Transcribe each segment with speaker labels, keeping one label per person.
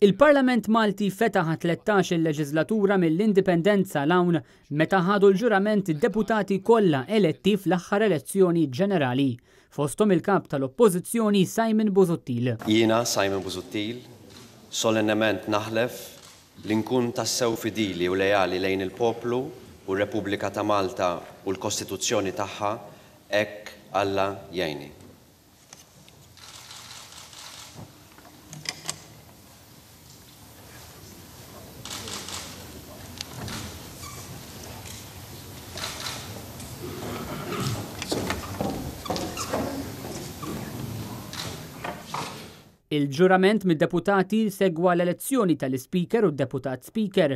Speaker 1: Il-Parlament Malti fetaħ 13 leġislatura mill-indipendenza l-hawn meta ħadu l-ġurament id-deputati kollha eletti fl-aħħar elezzjoni ġenerali. Fosthom il-kap tal-Oppożizzjoni Simon Busuttil.
Speaker 2: Jiena Simon Busuttil solennement naħlef li nkun tassew fidili u lejali lejn il-poplu u r-Repubblika ta' Malta u l-Kostituzzjoni tagħha hekk Alla jgħinni.
Speaker 1: Il-ġurament mid-deputati segwa l-elezzjoni tal-Speaker u d-Deputat Speaker.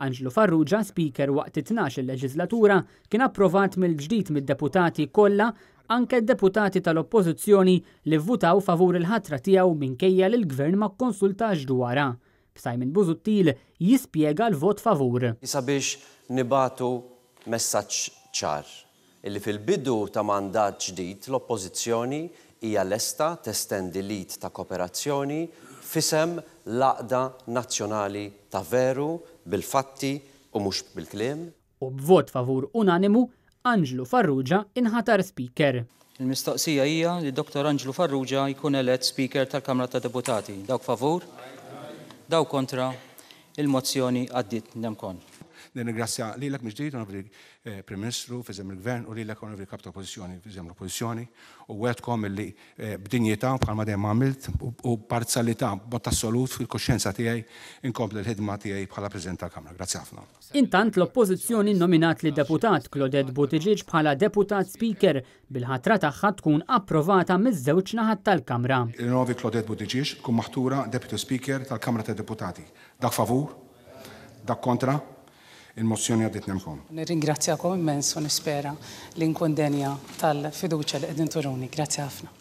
Speaker 1: Angelo Farrugia, Speaker waqt 12 leġislatura, kien approvat mill-ġdid mid-deputati kollha, anke d-deputati tal-Oppożizzjoni li vvutaw favur il-ħatra tiegħu minkejja li l-Gvern ma kkonsultax dwarha. Simon Busuttil jispjega l-vot favur.
Speaker 2: Sabiex nibatu messaġġ ċar illi fil-bidu ta' mandat ġdid l-Oppożizzjoni hija lesta testendi lid ta' kooperazzjoni fisem l-għaqda nazzjonali ta' veru bil-fatti u mhux bil-kliem.
Speaker 1: U b'vot favur unanimu, Angelo Farrugia inħatar Speaker.
Speaker 3: Il-mistoqsija hija li Dr. Angelo Farrugia jkun elett Speaker tal-Kamra ta' Deputati. Dawk favur, dawk kontra, il-mozzjoni għaddiet nemkon.
Speaker 4: Nirringrazzja lilek mill-ġdid onorevoli Prim Ministru fiżem il-Gvern u lilek onorevoli Kap ta' Oppożizzjoni fiżem l-Oppożizzjoni u wedkom illi b'dinjità bħalma dejjem għamilt u parzjalità b'mod assolut fil-koxjenza tiegħi inkompli l-ħidma tiegħi bħala President tal-Kamra. Grazzi ħafna.
Speaker 1: Intant l-Oppożizzjoni nominat li deputat Claudette Buttigieg bħala Deputat Speaker bil-ħatra tagħha tkun approvata miż-żewġ naħat tal-Kamra.
Speaker 4: Il-novi Claudette Buttigieg tkun maħtura Deputy Speaker tal-Kamra tad Deputati. Dak favur, dak kontra, il-mozzjoni għaddit nemkom.
Speaker 5: Nirringrazzjakom immens u nispera li nkun denja tal-fiduċa li qegħdin turuni. Grazzi ħafna.